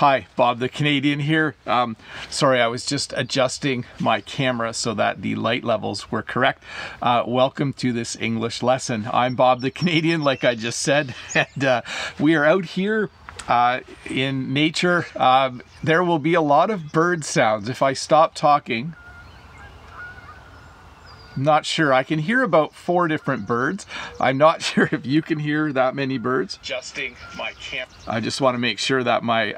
Hi, Bob the Canadian here. Sorry, I was just adjusting my camera so that the light levels were correct. Welcome to this English lesson. I'm Bob the Canadian, like I just said, and we are out here in nature. There will be a lot of bird sounds. If I stop talking, I'm not sure. I can hear about 4 different birds. I'm not sure if you can hear that many birds. Adjusting my camera. I just want to make sure that my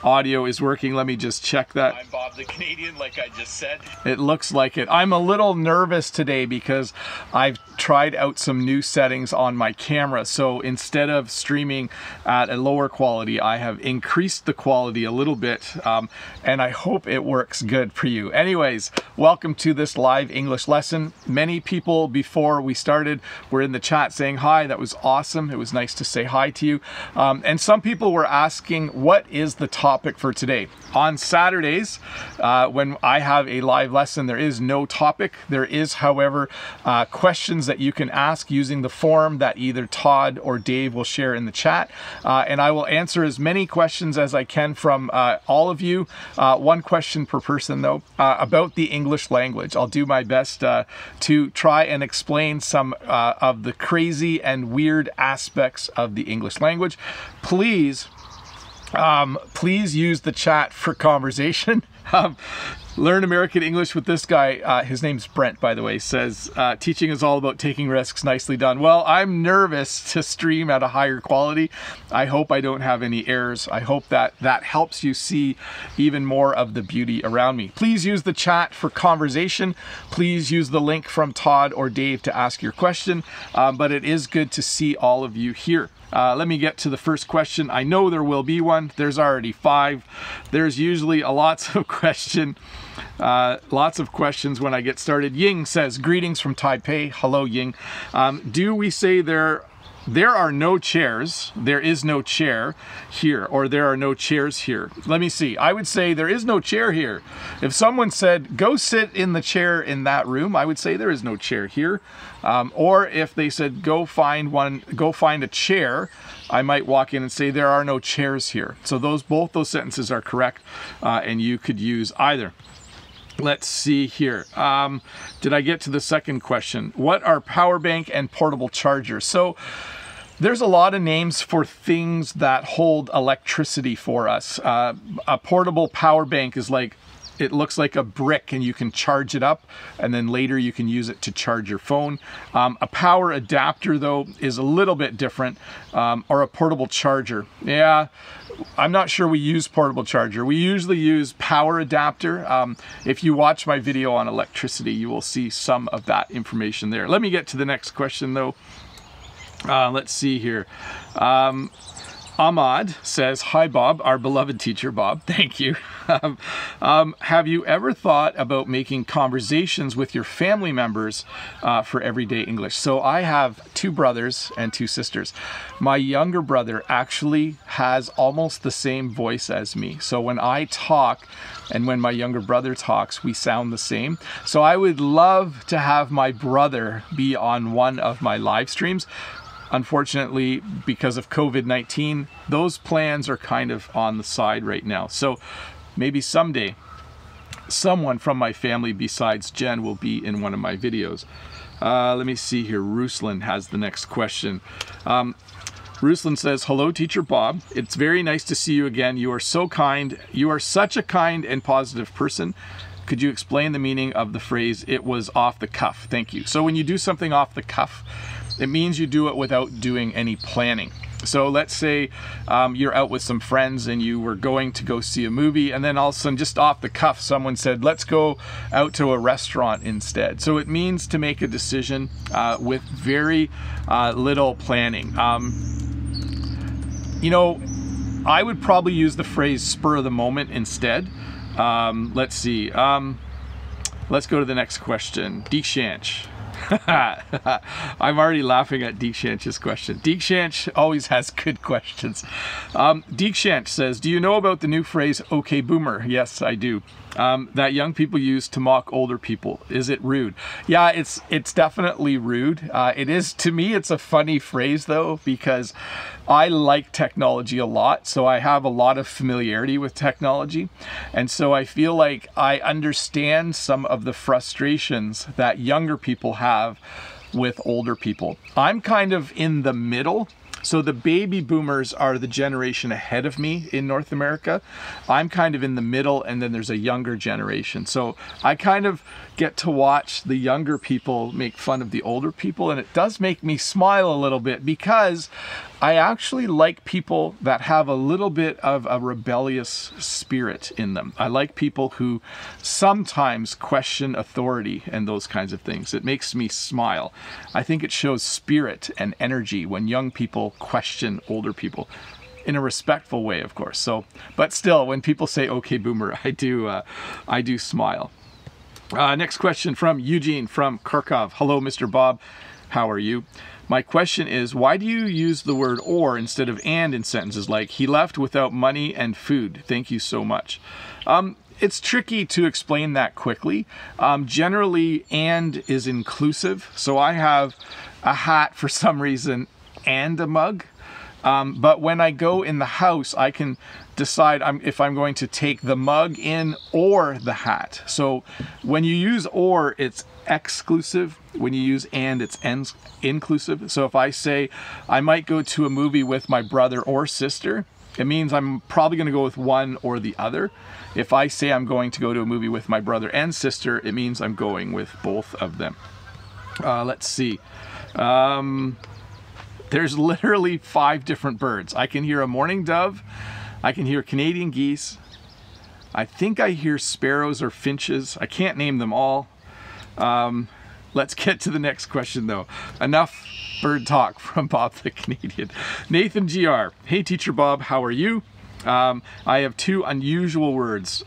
audio is working. Let me just check that. I'm Bob the Canadian, like I just said. It looks like it. I'm a little nervous today because I've tried out some new settings on my camera. So instead of streaming at a lower quality, I have increased the quality a little bit, and I hope it works good for you. Anyways, welcome to this live English lesson. Many people before we started were in the chat saying hi. That was awesome. It was nice to say hi to you. And some people were asking, what is the topic for today? On Saturdays, when I have a live lesson, there is no topic. There is, however, questions that you can ask using the form that either Todd or Dave will share in the chat. And I will answer as many questions as I can from all of you. 1 question per person, though, about the English language. I'll do my best to try and explain some of the crazy and weird aspects of the English language. Please use the chat for conversation. Learn American English with this guy. His name's Brent, by the way, says, teaching is all about taking risks. Nicely done. Well, I'm nervous to stream at a higher quality. I hope I don't have any errors. I hope that helps you see even more of the beauty around me. Please use the chat for conversation. Please use the link from Todd or Dave to ask your question. But it is good to see all of you here. Let me get to the first question. I know there will be one. There's already 5. There's usually lots of questions when I get started. Ying says, greetings from Taipei. Hello, Ying. Do we say there are no chairs, there is no chair here, or there are no chairs here? Let me see. I would say there is no chair here. If someone said, go sit in the chair in that room, I would say there is no chair here. Or if they said, go find a chair, I might walk in and say, there are no chairs here. So both those sentences are correct, and you could use either. Let's see here. Did I get to the second question? What are power bank and portable chargers? So there's a lot of names for things that hold electricity for us. A portable power bank is like, it looks like a brick and you can charge it up, and then later you can use it to charge your phone. A power adapter, though, is a little bit different, or a portable charger. Yeah, I'm not sure we use portable charger. We usually use power adapter. If you watch my video on electricity, you will see some of that information there. Let me get to the next question, though. Let's see here. Ahmad says, hi Bob, our beloved teacher Bob, thank you. Have you ever thought about making conversations with your family members for everyday English? So I have 2 brothers and 2 sisters. My younger brother actually has almost the same voice as me. So when I talk and when my younger brother talks, we sound the same. So I would love to have my brother be on one of my live streams. Unfortunately, because of COVID-19, those plans are kind of on the side right now. So maybe someday, someone from my family besides Jen will be in one of my videos. Let me see here. Ruslan has the next question. Ruslan says, hello, Teacher Bob. It's very nice to see you again. You are so kind. You are such a kind and positive person. Could you explain the meaning of the phrase, it was off the cuff? Thank you. So when you do something off the cuff, it means you do it without doing any planning. So let's say you're out with some friends and you were going to go see a movie, and then all of a sudden, just off the cuff, someone said, let's go out to a restaurant instead. So it means to make a decision with very little planning. You know, I would probably use the phrase spur of the moment instead. Let's see. Let's go to the next question. Deekshanch. I'm already laughing at Deekshanch's question. Deekshanch always has good questions. Deekshanch says, do you know about the new phrase, okay boomer? Yes, I do. That young people use to mock older people. Is it rude? Yeah, it's definitely rude. It is, to me, it's a funny phrase though, because I like technology a lot, so I have a lot of familiarity with technology. And so I feel like I understand some of the frustrations that younger people have with older people. I'm kind of in the middle. So the baby boomers are the generation ahead of me in North America. I'm kind of in the middle, and then there's a younger generation. So I kind of get to watch the younger people make fun of the older people, and it does make me smile a little bit because I actually like people that have a little bit of a rebellious spirit in them. I like people who sometimes question authority and those kinds of things. It makes me smile. I think it shows spirit and energy when young people question older people in a respectful way, of course. So, but still, when people say "Okay, boomer," I do smile. Next question from Eugene from Kharkov. Hello, Mr. Bob. How are you? My question is, why do you use the word "or" instead of "and" in sentences like "he left without money and food"? Thank you so much. It's tricky to explain that quickly. Generally, "and" is inclusive. So I have a hat for some reason and a mug. But when I go in the house, I can decide if I'm going to take the mug in or the hat. So when you use "or," it's exclusive. When you use "and," it's inclusive. So if I say I might go to a movie with my brother or sister, it means I'm probably going to go with one or the other. If I say I'm going to go to a movie with my brother and sister, it means I'm going with both of them. Let's see. There's literally 5 different birds. I can hear a mourning dove. I can hear Canadian geese. I think I hear sparrows or finches. I can't name them all. Let's get to the next question though. Enough bird talk from Bob the Canadian. Nathan GR. Hey Teacher Bob, how are you? I have 2 unusual words.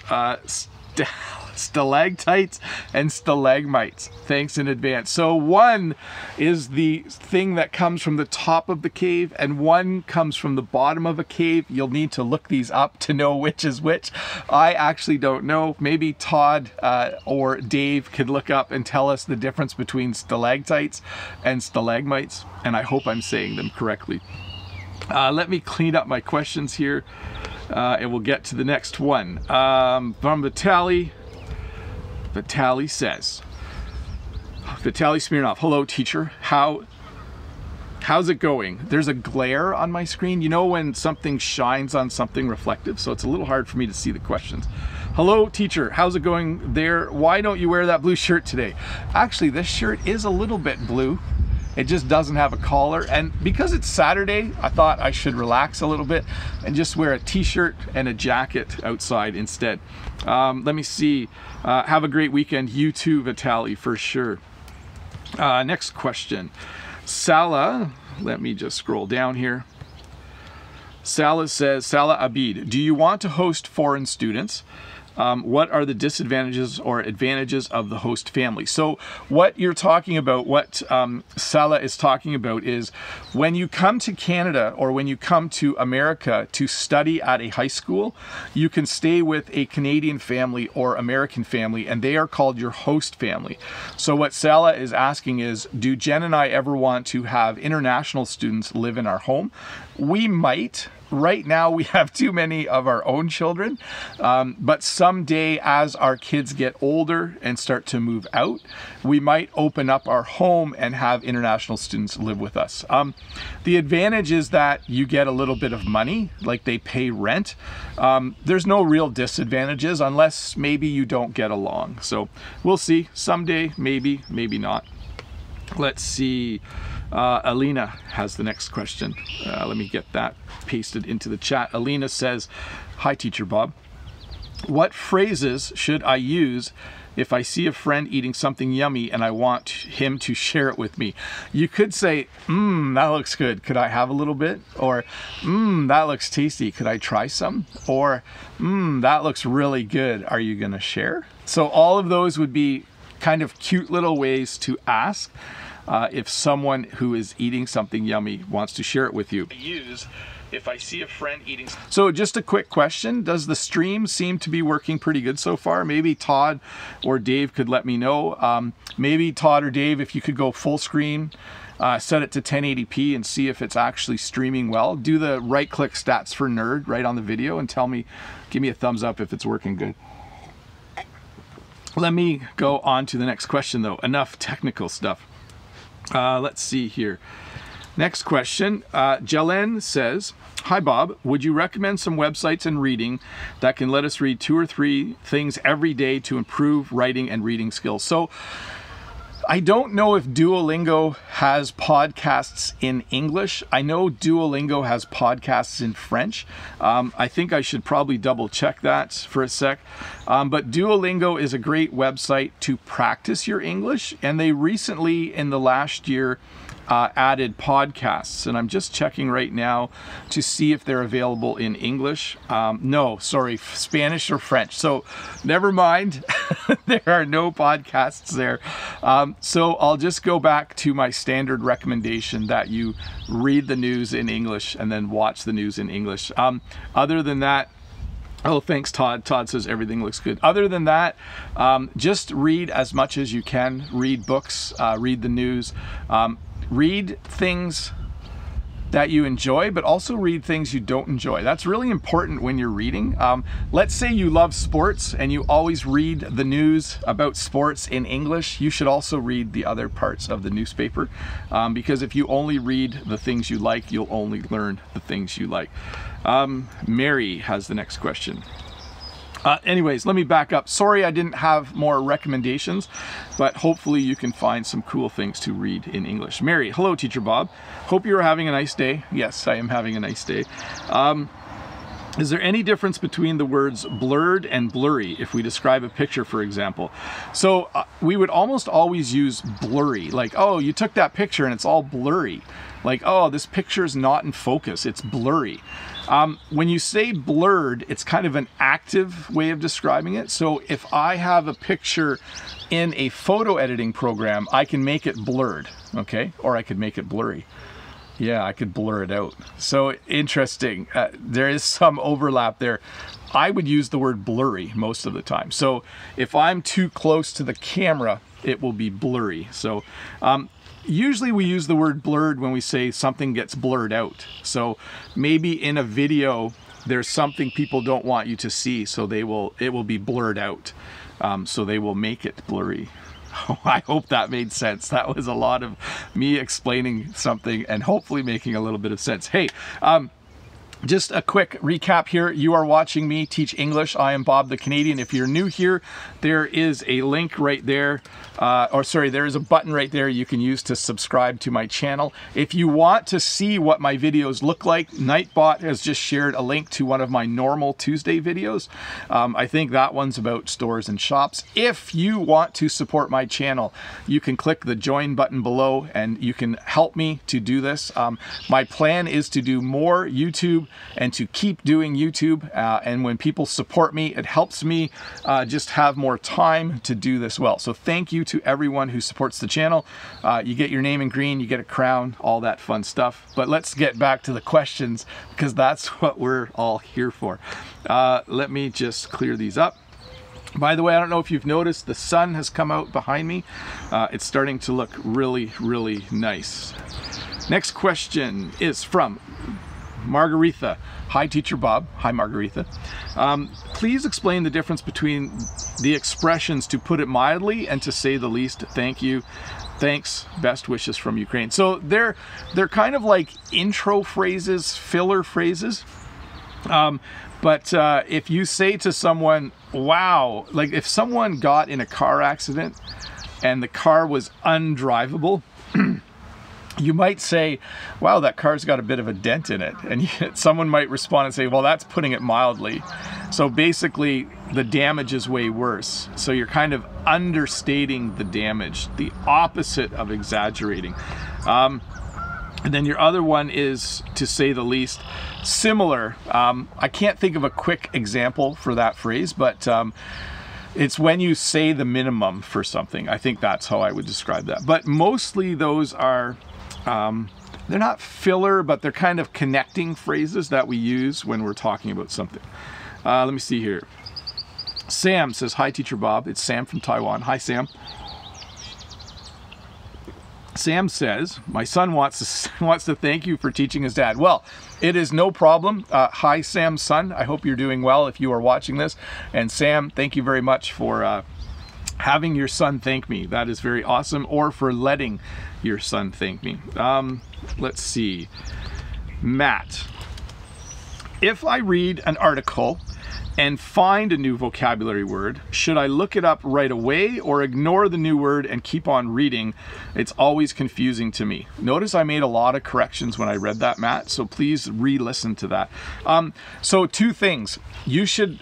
Stalactites and stalagmites. Thanks in advance. So one is the thing that comes from the top of the cave and one comes from the bottom of a cave. You'll need to look these up to know which is which. I actually don't know. Maybe Todd or Dave could look up and tell us the difference between stalactites and stalagmites, and I hope I'm saying them correctly. Let me clean up my questions here and we'll get to the next one. From Vitaly. Vitaly says, Vitaly Smirnov, hello teacher, how's it going? There's a glare on my screen. You know when something shines on something reflective? So it's a little hard for me to see the questions. Hello teacher, how's it going there? Why don't you wear that blue shirt today? Actually, this shirt is a little bit blue. It just doesn't have a collar, and because it's Saturday, I thought I should relax a little bit and just wear a t-shirt and a jacket outside instead. Let me see. Have a great weekend. You too, Vitaly, for sure. Next question. Sala, let me just scroll down here. Sala says, Sala Abid, do you want to host foreign students? What are the disadvantages or advantages of the host family? So what you're talking about, what Sala is talking about is when you come to Canada or when you come to America to study at a high school, you can stay with a Canadian family or American family, and they are called your host family. So what Sala is asking is, do Jen and I ever want to have international students live in our home? We might. Right now we have too many of our own children, but someday as our kids get older and start to move out, we might open up our home and have international students live with us. The advantage is that you get a little bit of money, like they pay rent. There's no real disadvantages unless maybe you don't get along. So we'll see. Someday, maybe, maybe not. Let's see. Alina has the next question. Let me get that pasted into the chat. Alina says, hi Teacher Bob. What phrases should I use if I see a friend eating something yummy and I want him to share it with me? You could say, that looks good. Could I have a little bit? Or, that looks tasty. Could I try some? Or, that looks really good. Are you gonna share? So all of those would be kind of cute little ways to ask if someone who is eating something yummy wants to share it with you. Use if I see a friend eating. So just a quick question, does the stream seem to be working pretty good so far? Maybe Todd or Dave could let me know. Maybe Todd or Dave, if you could go full screen, set it to 1080p and see if it's actually streaming well. Do the right click stats for nerd right on the video and tell me, give me a thumbs up if it's working good. Let me go on to the next question though. Enough technical stuff. Let's see here. Next question. Jelen says, hi Bob, would you recommend some websites and reading that can let us read 2 or 3 things every day to improve writing and reading skills? So I don't know if Duolingo has podcasts in English. I know Duolingo has podcasts in French. I think I should probably double check that for a sec. But Duolingo is a great website to practice your English. And they recently, in the last year, added podcasts, and I'm just checking right now to see if they're available in English. No, sorry, Spanish or French. So never mind, there are no podcasts there. So I'll just go back to my standard recommendation that you read the news in English and then watch the news in English. Other than that, oh, thanks, Todd. Todd says everything looks good. Other than that, just read as much as you can. Read books, read the news. Read things that you enjoy, but also read things you don't enjoy. That's really important when you're reading. Let's say you love sports and you always read the news about sports in English. You should also read the other parts of the newspaper, because if you only read the things you like, you'll only learn the things you like. Mary has the next question. Anyways, let me back up. Sorry I didn't have more recommendations, but hopefully you can find some cool things to read in English. Mary, hello, Teacher Bob. Hope you're having a nice day. Yes, I am having a nice day. Is there any difference between the words blurred and blurry if we describe a picture, for example? So we would almost always use blurry, like, oh, you took that picture and it's all blurry. Like, oh, this picture is not in focus, it's blurry. When you say blurred, it's kind of an active way of describing it. So if I have a picture in a photo editing program, I can make it blurred, okay? Or I could make it blurry. Yeah, I could blur it out. So interesting. There is some overlap there. I would use the word blurry most of the time. So if I'm too close to the camera, it will be blurry. So usually we use the word blurred when we say something gets blurred out. So maybe in a video, there's something people don't want you to see, so it will be blurred out. So they will make it blurry. Oh, I hope that made sense. That was a lot of me explaining something and hopefully making a little bit of sense. Hey, just a quick recap here. You are watching me teach English. I am Bob the Canadian. If you're new here, there is a link right there. There is a button right there you can use to subscribe to my channel. If you want to see what my videos look like, Nightbot has just shared a link to one of my normal Tuesday videos. I think that one's about stores and shops. If you want to support my channel, you can click the join button below and you can help me to do this. My plan is to do more YouTube and to keep doing YouTube. And when people support me, it helps me just have more time to do this well. So thank you to everyone who supports the channel. You get your name in green, you get a crown, all that fun stuff. But let's get back to the questions because that's what we're all here for. Let me just clear these up. By the way, I don't know if you've noticed, the sun has come out behind me. It's starting to look really, really nice. Next question is from Margaretha. Hi, Teacher Bob. Hi, Margaretha. Please explain the difference between the expressions to put it mildly and to say the least. Thank you. Thanks. Best wishes from Ukraine. So they're kind of like intro phrases, filler phrases. But if you say to someone, wow, like if someone got in a car accident and the car was undrivable, you might say, wow, that car's got a bit of a dent in it. And someone might respond and say, well, that's putting it mildly. So basically, the damage is way worse. So you're kind of understating the damage, the opposite of exaggerating. And then your other one is, to say the least, similar. I can't think of a quick example for that phrase, but it's when you say the minimum for something. I think that's how I would describe that. But mostly those are they're not filler, but they're kind of connecting phrases that we use when we're talking about something. Let me see here. Sam says, hi, Teacher Bob. It's Sam from Taiwan. Hi, Sam. Sam says, my son wants to thank you for teaching his dad. Well, it is no problem. Hi, Sam's son. I hope you're doing well if you are watching this. And Sam, thank you very much for having your son thank me. That is very awesome. Or for letting your son thank me. Let's see. Matt, if I read an article and find a new vocabulary word, should I look it up right away or ignore the new word and keep on reading? It's always confusing to me. Notice I made a lot of corrections when I read that, Matt, so please re-listen to that. So two things. You should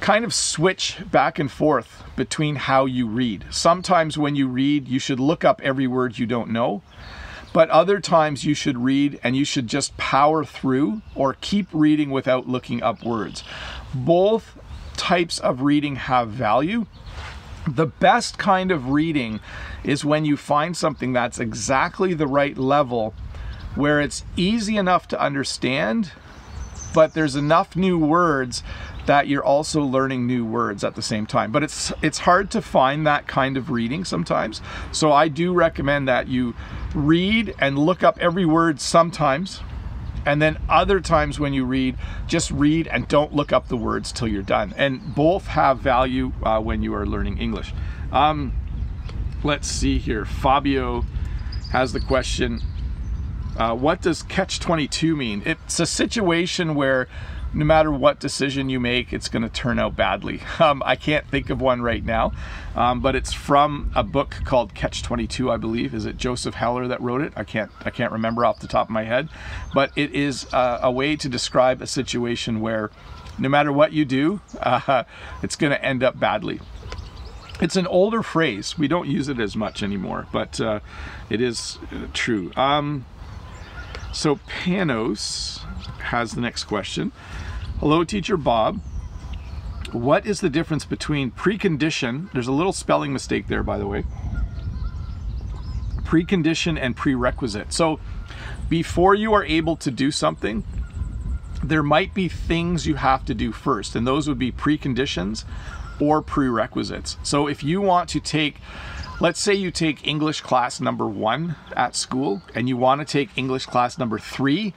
kind of switch back and forth between how you read. Sometimes when you read, you should look up every word you don't know. But other times you should read and you should just power through or keep reading without looking up words. Both types of reading have value. The best kind of reading is when you find something that's exactly the right level where it's easy enough to understand, but there's enough new words that you're also learning new words at the same time. But it's hard to find that kind of reading sometimes. So I do recommend that you read and look up every word sometimes, and then other times when you read, just read and don't look up the words till you're done. And both have value when you are learning English. Let's see here. Fabio has the question, what does catch-22 mean? It's a situation where no matter what decision you make, it's going to turn out badly. I can't think of one right now, but it's from a book called Catch-22, I believe. Is it Joseph Heller that wrote it? I can't remember off the top of my head, but it is a way to describe a situation where no matter what you do, it's going to end up badly. It's an older phrase. We don't use it as much anymore, but it is true. So Panos has the next question. Hello, Teacher Bob. What is the difference between precondition, there's a little spelling mistake there, by the way, precondition and prerequisite. So before you are able to do something, there might be things you have to do first, and those would be preconditions or prerequisites. So if you want to take, let's say you take English class number 1 at school and you want to take English class number 3,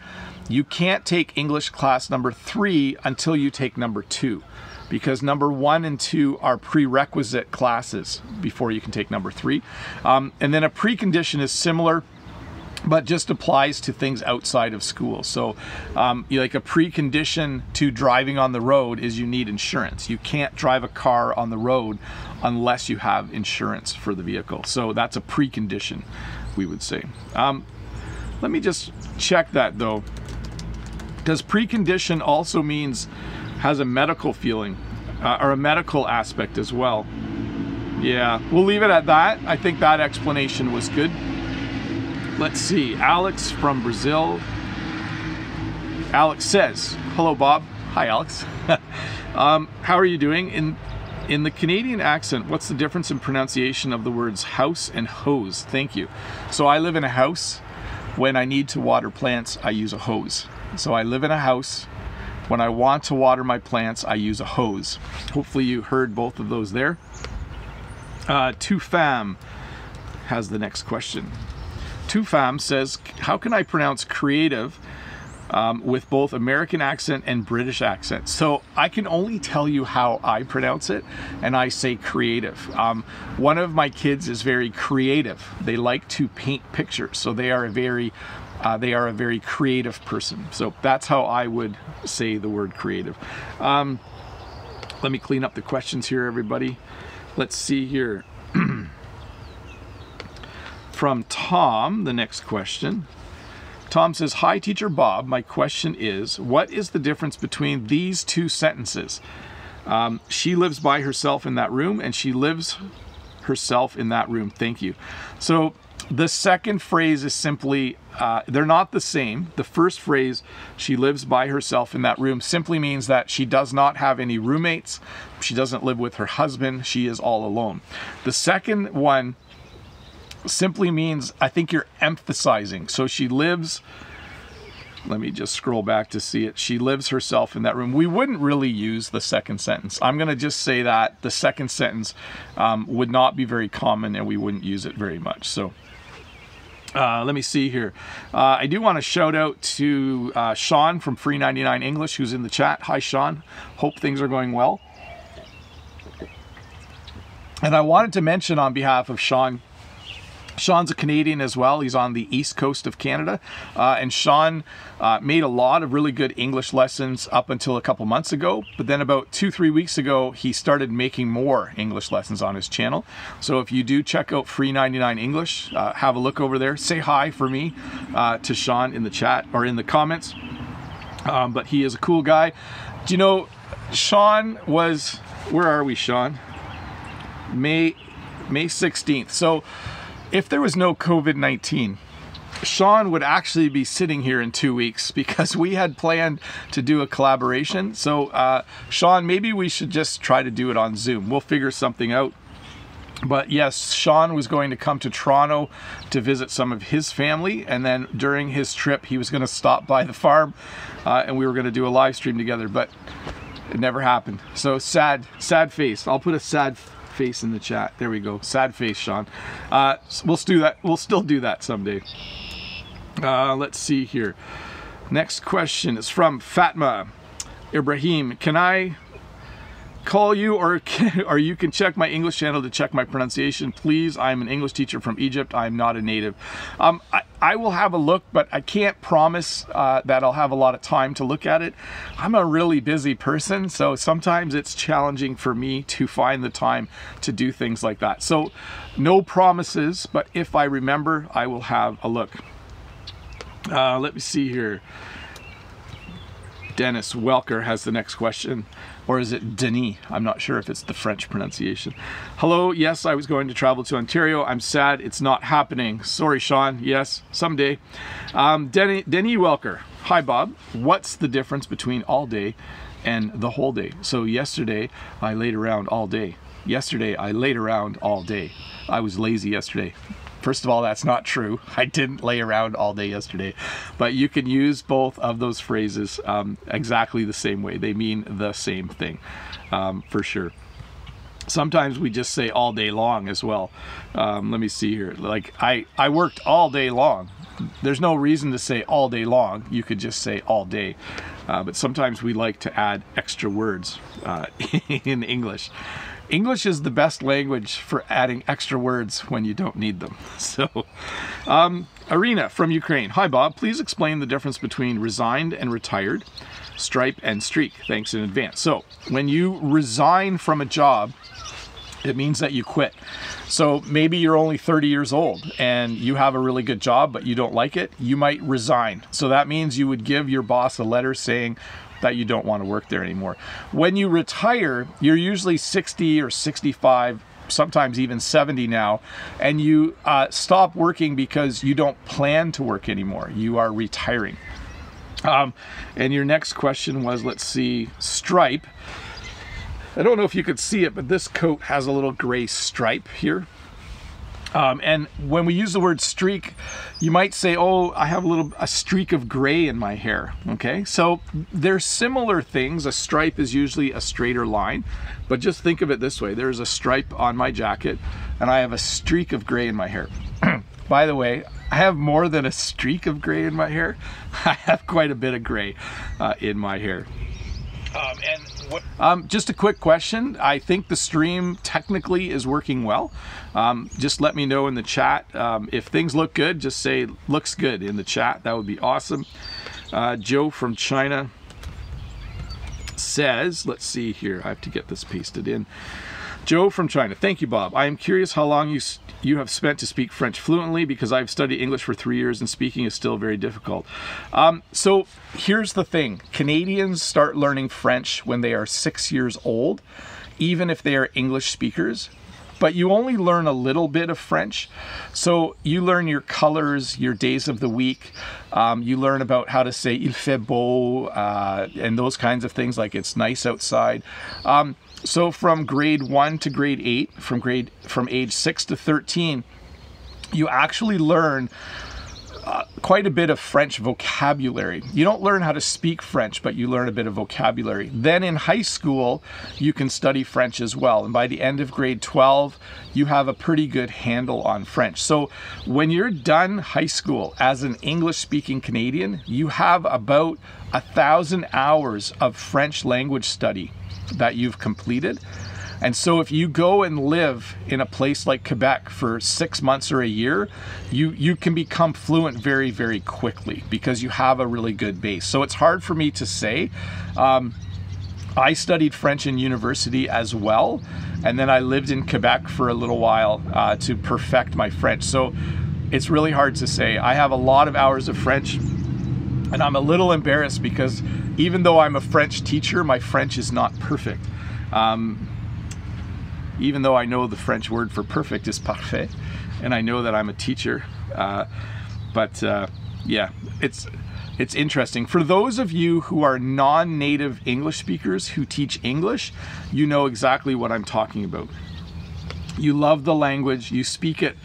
you can't take English class number 3 until you take number 2, because number 1 and 2 are prerequisite classes before you can take number 3. And then a precondition is similar, but just applies to things outside of school. So like a precondition to driving on the road is you need insurance. You can't drive a car on the road unless you have insurance for the vehicle. So that's a precondition, we would say. Let me just check that though. Does precondition also has a medical feeling or a medical aspect as well? Yeah, we'll leave it at that. I think that explanation was good. Let's see, Alex from Brazil. Alex says, hello Bob. Hi Alex. How are you doing? In the Canadian accent, what's the difference in pronunciation of the words house and hose? Thank you. So I live in a house. When I need to water plants, I use a hose. So I live in a house. When I want to water my plants, I use a hose. Hopefully you heard both of those there. Tufam has the next question. Tufam says, how can I pronounce creative with both American accent and British accent? So I can only tell you how I pronounce it, and I say creative. One of my kids is very creative. They like to paint pictures, so they are a very creative person. So that's how I would say the word creative. Let me clean up the questions here, everybody. Let's see here. From Tom, the next question. Tom says, hi Teacher Bob, my question is, what is the difference between these two sentences? She lives by herself in that room, and she lives herself in that room. Thank you. So the second phrase is simply, they're not the same. The first phrase, she lives by herself in that room, simply means that she does not have any roommates. She doesn't live with her husband. She is all alone. The second one simply means, I think you're emphasizing. So she lives, let me just scroll back to see it. She lives herself in that room. We wouldn't really use the second sentence. I'm going to just say that the second sentence would not be very common, and we wouldn't use it very much. So let me see here. I do want to shout out to Sean from Free 99 English, who's in the chat. Hi, Sean. Hope things are going well. And I wanted to mention on behalf of Sean, Sean's a Canadian as well. He's on the east coast of Canada. And Sean made a lot of really good English lessons up until a couple months ago. But then about 2-3 weeks ago, he started making more English lessons on his channel. So if you do check out Free 99 English, have a look over there. Say hi for me to Sean in the chat or in the comments. But he is a cool guy. Do you know, Sean was, where are we, Sean? May 16th. So if there was no COVID-19, Sean would actually be sitting here in 2 weeks because we had planned to do a collaboration. So Sean, maybe we should just try to do it on Zoom. We'll figure something out. But yes, Sean was going to come to Toronto to visit some of his family, and then during his trip he was going to stop by the farm and we were going to do a live stream together, but it never happened. So sad face. I'll put a sad face in the chat. There we go. Sad face, Sean. We'll do that. We'll still do that someday. Let's see here. Next question is from Fatma Ibrahim. Can I call you, or you can check my English channel to check my pronunciation, please? I'm an English teacher from Egypt. I'm not a native. I will have a look, but I can't promise that I'll have a lot of time to look at it. I'm a really busy person, so sometimes it's challenging for me to find the time to do things like that. So no promises, but if I remember, I will have a look. Let me see here. Dennis Welker has the next question. Or is it Denis? I'm not sure if it's the French pronunciation. Hello, yes, I was going to travel to Ontario. I'm sad it's not happening. Sorry, Sean. Yes, someday. Denis Welker. Hi, Bob. What's the difference between all day and the whole day? So yesterday, I laid around all day. Yesterday, I laid around all day. I was lazy yesterday. First of all, that's not true. I didn't lay around all day yesterday. But you can use both of those phrases exactly the same way. They mean the same thing, for sure. Sometimes we just say all day long as well. Let me see here. Like, I worked all day long. There's no reason to say all day long. You could just say all day. But sometimes we like to add extra words in English. English is the best language for adding extra words when you don't need them. So, Arina from Ukraine. Hi, Bob. Please explain the difference between resigned and retired, stripe and streak. Thanks in advance. So, when you resign from a job, it means that you quit. So maybe you're only 30 years old and you have a really good job, but you don't like it. You might resign. So that means you would give your boss a letter saying that you don't want to work there anymore. When you retire, you're usually 60 or 65, sometimes even 70 now, and you stop working because you don't plan to work anymore. You are retiring. And your next question was, let's see, stripe. I don't know if you could see it, but this coat has a little gray stripe here. And when we use the word streak, you might say, oh, I have a streak of gray in my hair. Okay, so they're similar things. A stripe is usually a straighter line, but just think of it this way. There's a stripe on my jacket and I have a streak of gray in my hair. By the way, I have more than a streak of gray in my hair. I have quite a bit of gray in my hair. Just a quick question. I think the stream technically is working well. Just let me know in the chat. If things look good, just say looks good in the chat. That would be awesome. Joe from China says, let's see here. I have to get this pasted in. Joe from China. Thank you, Bob. I am curious how long you have spent to speak French fluently, because I've studied English for 3 years and speaking is still very difficult. So here's the thing. Canadians start learning French when they are 6 years old, even if they are English speakers. But you only learn a little bit of French. So you learn your colors, your days of the week. You learn about how to say il fait beau and those kinds of things, like it's nice outside. So from grade 1 to grade 8, from age 6 to 13, you actually learn quite a bit of French vocabulary. You don't learn how to speak French, but you learn a bit of vocabulary. Then in high school, you can study French as well. And by the end of grade 12, you have a pretty good handle on French. So when you're done high school as an English-speaking Canadian, you have about 1,000 hours of French language study that you've completed. And so if you go and live in a place like Quebec for 6 months or a year, you can become fluent very, very quickly because you have a really good base. So it's hard for me to say. I studied French in university as well, and then I lived in Quebec for a little while to perfect my French. So it's really hard to say. I have a lot of hours of French, and I'm a little embarrassed because even though I'm a French teacher, my French is not perfect. Even though I know the French word for perfect is parfait, and I know that I'm a teacher, yeah, it's interesting. For those of you who are non-native English speakers who teach English, you know exactly what I'm talking about. You love the language, you speak it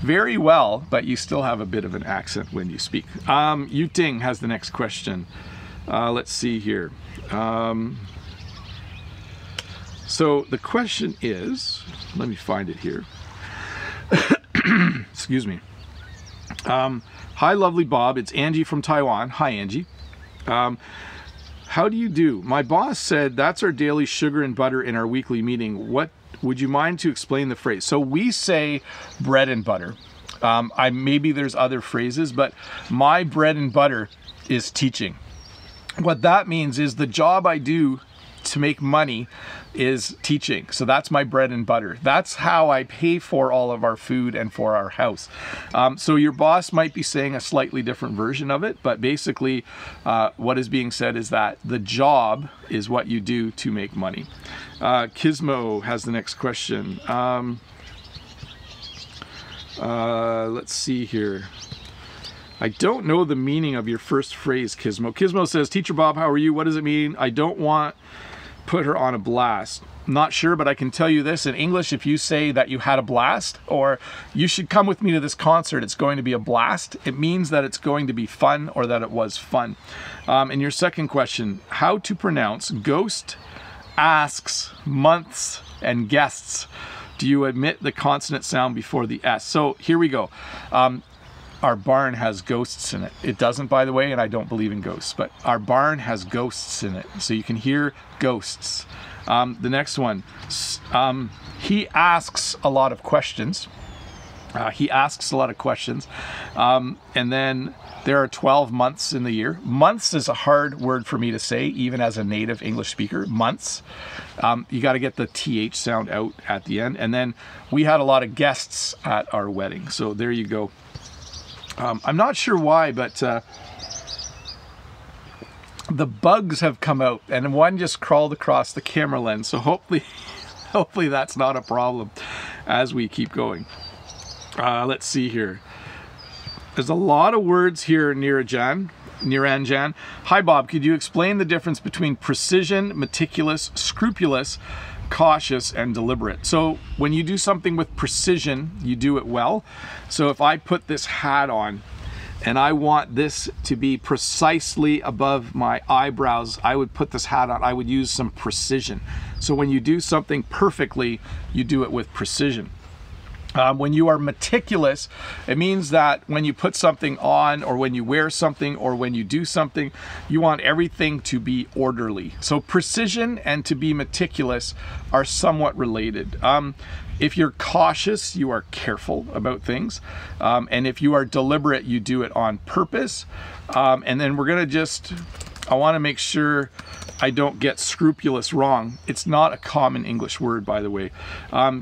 very well, but you still have a bit of an accent when you speak. Yu Ting has the next question. Let's see here. So the question is, let me find it here. Excuse me. Hi, lovely Bob. It's Angie from Taiwan. Hi, Angie. How do you do? My boss said that's our daily sugar and butter in our weekly meeting. What would you mind to explain the phrase? So we say bread and butter. Maybe there's other phrases, but my bread and butter is teaching. What that means is the job I do to make money is teaching. So that's my bread and butter. That's how I pay for all of our food and for our house. So your boss might be saying a slightly different version of it, but basically what is being said is that the job is what you do to make money. Kismet has the next question. Let's see here. I don't know the meaning of your first phrase, Kismet. Kismet says, Teacher Bob, how are you? What does it mean? I don't want put her on a blast. Not sure, but I can tell you this. In English, if you say that you had a blast, or you should come with me to this concert, it's going to be a blast, it means that it's going to be fun or that it was fun. And your second question, how to pronounce ghost, asks, months, and guests? Do you omit the consonant sound before the S? So here we go. Our barn has ghosts in it. It doesn't, by the way, and I don't believe in ghosts, but our barn has ghosts in it. So you can hear ghosts. The next one, he asks a lot of questions. And then there are 12 months in the year. Months is a hard word for me to say, even as a native English speaker. Months. You got to get the TH sound out at the end. And then we had a lot of guests at our wedding. So there you go. I'm not sure why, but the bugs have come out and one just crawled across the camera lens. So hopefully that's not a problem as we keep going. Let's see here. There's a lot of words here, Niranjan. Hi, Bob. Could you explain the difference between precision, meticulous, scrupulous, cautious, and deliberate? So when you do something with precision, you do it well. So if I put this hat on and I want this to be precisely above my eyebrows, I would put this hat on. I would use some precision. So when you do something perfectly, you do it with precision. When you are meticulous, it means that when you put something on, or when you wear something, or when you do something, you want everything to be orderly. So precision and to be meticulous are somewhat related. If you're cautious, you are careful about things. And if you are deliberate, you do it on purpose. And then we're gonna I wanna make sure I don't get scrupulous wrong. It's not a common English word, by the way.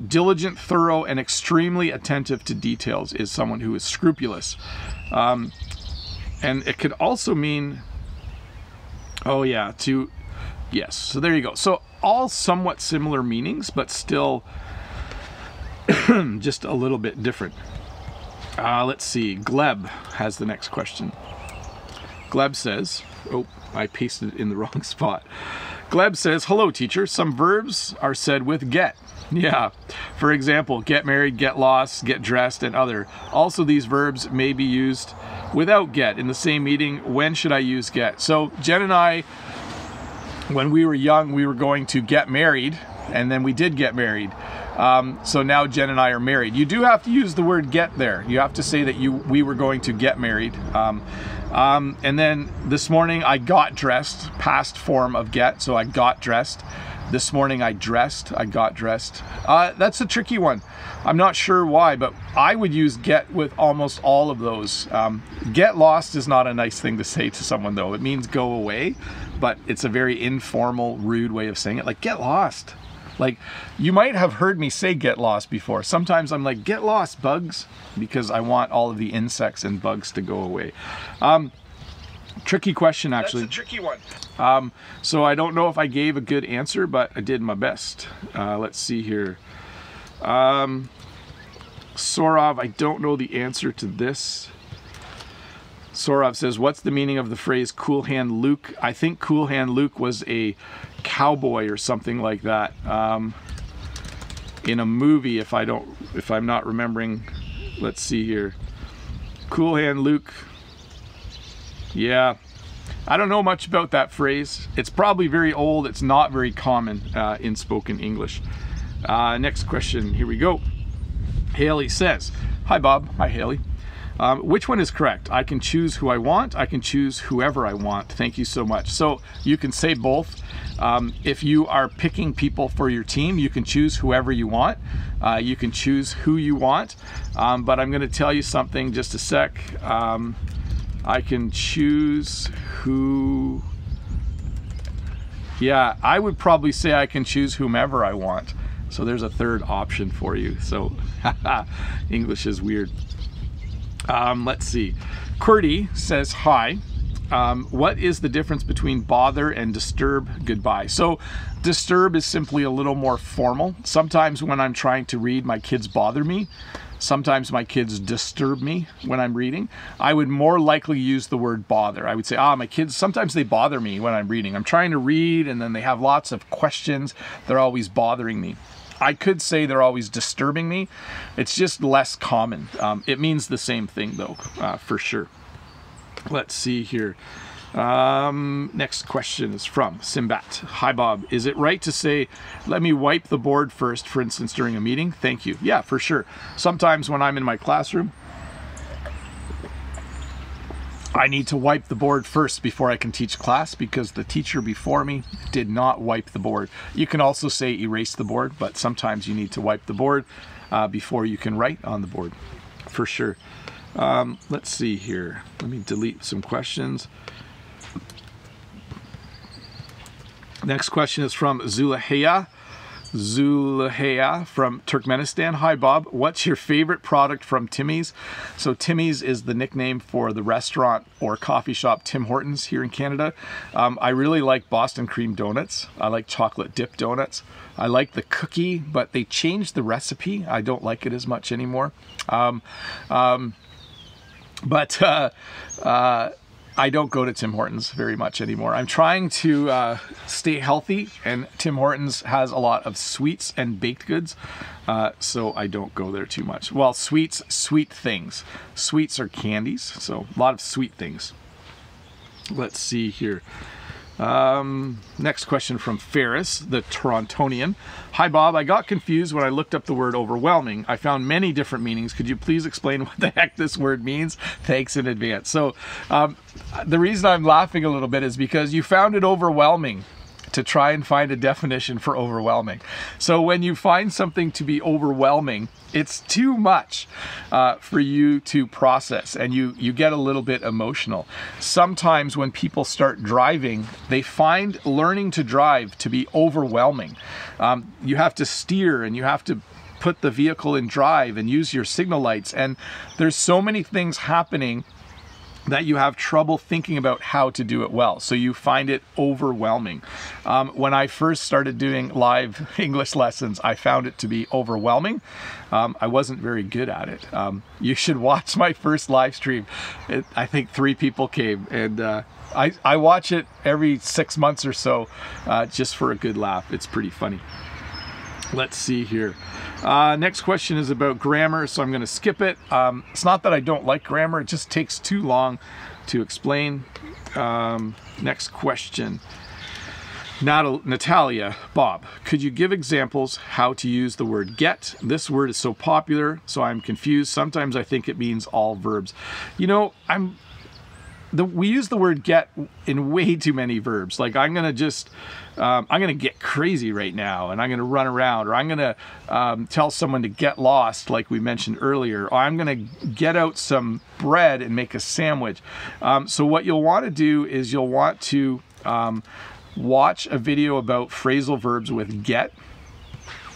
Diligent, thorough, and extremely attentive to details is someone who is scrupulous. And it could also mean, yes, so there you go. So all somewhat similar meanings, but still just a little bit different. Let's see, Gleb has the next question. Gleb says, I pasted it in the wrong spot. Gleb says, hello teacher, some verbs are said with get. Yeah, for example, get married, get lost, get dressed, and other. Also, these verbs may be used without get in the same meeting. When should I use get? So Jen and I, when we were young, we were going to get married, and then we did get married. So now Jen and I are married. You do have to use the word get there. You have to say that we were going to get married. And then this morning I got dressed, past form of get, so I got dressed. This morning I got dressed. That's a tricky one. I'm not sure why, but I would use get with almost all of those. Get lost is not a nice thing to say to someone though. It means go away, but it's a very informal, rude way of saying it. Like, get lost. Like, you might have heard me say get lost before. Sometimes I'm like, get lost, bugs, because I want all of the insects and bugs to go away. Tricky question, actually. That's a tricky one. So I don't know if I gave a good answer, but I did my best. Let's see here. Sorov, I don't know the answer to this. Sorov says, what's the meaning of the phrase Cool Hand Luke? I think Cool Hand Luke was a cowboy or something like that in a movie, if I'm not remembering. Let's see here. Cool Hand Luke. Yeah, I don't know much about that phrase. It's probably very old. It's not very common in spoken English. Next question, here we go. Haley says, hi Bob. Hi Haley. Which one is correct? I can choose who I want. I can choose whoever I want. Thank you so much. So you can say both. If you are picking people for your team, you can choose whoever you want. You can choose who you want. But I'm going to tell you something, just a sec. I can choose who... Yeah, I would probably say I can choose whomever I want. So there's a third option for you. So English is weird. Let's see. QWERTY says, hi. What is the difference between bother and disturb goodbye? So disturb is simply a little more formal. Sometimes when I'm trying to read, my kids bother me. Sometimes my kids disturb me when I'm reading. I would more likely use the word bother. I would say, my kids, sometimes they bother me when I'm reading. I'm trying to read and then they have lots of questions. They're always bothering me. I could say they're always disturbing me. It's just less common. It means the same thing though, for sure. Let's see here. Next question is from Simbat. Hi Bob, is it right to say, let me wipe the board first, for instance, during a meeting? Thank you. Yeah, for sure. Sometimes when I'm in my classroom, I need to wipe the board first before I can teach class because the teacher before me did not wipe the board. You can also say erase the board, but sometimes you need to wipe the board before you can write on the board, for sure. Let's see here. Let me delete some questions. Next question is from Zulahaya. Zulahaya from Turkmenistan. Hi Bob, what's your favorite product from Timmy's? So Timmy's is the nickname for the restaurant or coffee shop Tim Hortons here in Canada. I really like Boston cream donuts. I like chocolate dip donuts. I like the cookie, but they changed the recipe. I don't like it as much anymore. I don't go to Tim Hortons very much anymore. I'm trying to stay healthy, and Tim Hortons has a lot of sweets and baked goods, so I don't go there too much. Well, sweets, sweet things. Sweets are candies, so a lot of sweet things. Let's see here. Next question from Ferris, the Torontonian. Hi Bob, I got confused when I looked up the word overwhelming. I found many different meanings. Could you please explain what the heck this word means? Thanks in advance. So the reason I'm laughing a little bit is because you found it overwhelming to try and find a definition for overwhelming. So when you find something to be overwhelming, it's too much for you to process, and you get a little bit emotional. Sometimes when people start driving, they find learning to drive to be overwhelming. You have to steer and you have to put the vehicle in drive and use your signal lights, and there's so many things happening that you have trouble thinking about how to do it well. So you find it overwhelming. When I first started doing live English lessons, I found it to be overwhelming. I wasn't very good at it. You should watch my first live stream. I think 3 people came, and I watch it every 6 months or so, just for a good laugh. It's pretty funny. Let's see here. Next question is about grammar, so I'm going to skip it. It's not that I don't like grammar, it just takes too long to explain. Next question. Natalia, Bob, could you give examples how to use the word get? This word is so popular, so I'm confused. Sometimes I think it means all verbs. You know, we use the word get in way too many verbs. Like I'm gonna get crazy right now, and I'm gonna run around, or I'm gonna tell someone to get lost, like we mentioned earlier, or I'm gonna get out some bread and make a sandwich. So what you'll want to do is you'll want to watch a video about phrasal verbs with get.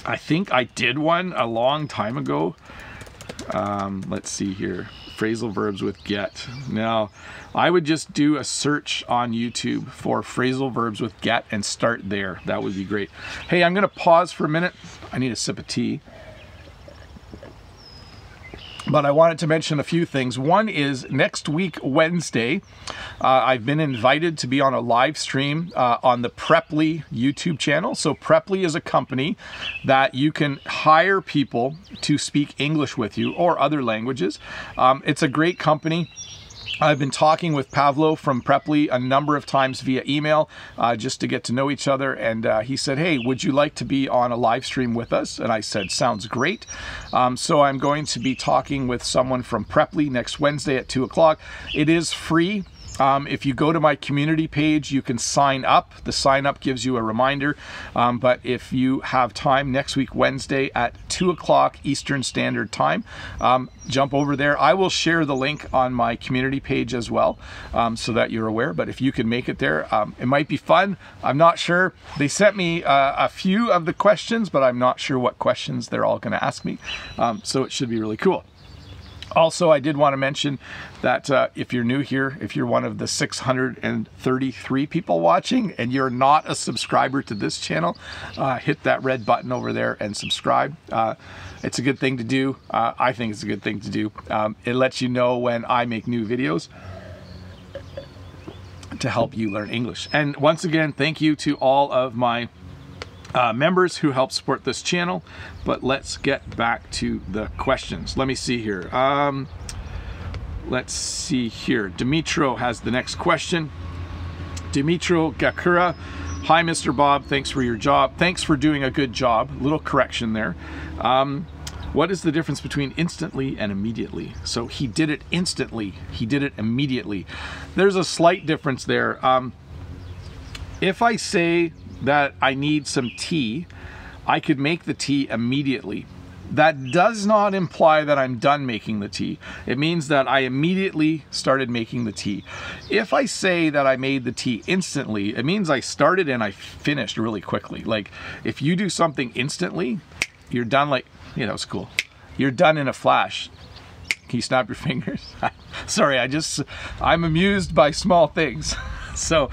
I think I did one a long time ago. Let's see here. Phrasal verbs with get. Now, I would just do a search on YouTube for phrasal verbs with get and start there. That would be great. Hey, I'm going to pause for a minute. I need a sip of tea. But I wanted to mention a few things. One is next week, Wednesday, I've been invited to be on a live stream on the Preply YouTube channel. So Preply is a company that you can hire people to speak English with you or other languages. It's a great company. I've been talking with Pavlo from Preply a number of times via email just to get to know each other, and he said, hey, would you like to be on a live stream with us? And I said, sounds great. So I'm going to be talking with someone from Preply next Wednesday at 2 o'clock. It is free. If you go to my community page, you can sign up. The sign up gives you a reminder. But if you have time next week, Wednesday at 2 o'clock Eastern Standard Time, jump over there. I will share the link on my community page as well, so that you're aware. But if you can make it there, it might be fun. I'm not sure. They sent me a few of the questions, but I'm not sure what questions they're all going to ask me. So it should be really cool. Also, I did want to mention that if you're new here, if you're one of the 633 people watching and you're not a subscriber to this channel, hit that red button over there and subscribe. It's a good thing to do. I think it's a good thing to do. It lets you know when I make new videos to help you learn English. And once again, thank you to all of my members who help support this channel. But let's get back to the questions. Let me see here. Let's see here. Dimitro has the next question. Dimitro Gakura. Hi, Mr. Bob. Thanks for your job. Thanks for doing a good job. Little correction there. What is the difference between instantly and immediately? So he did it instantly. He did it immediately. There's a slight difference there. If I say that I need some tea, I could make the tea immediately. That does not imply that I'm done making the tea. It means that I immediately started making the tea. If I say that I made the tea instantly, it means I started and I finished really quickly. Like if you do something instantly, you're done. Like, you know, it's cool. You're done in a flash. Can you snap your fingers? Sorry, I'm amused by small things. So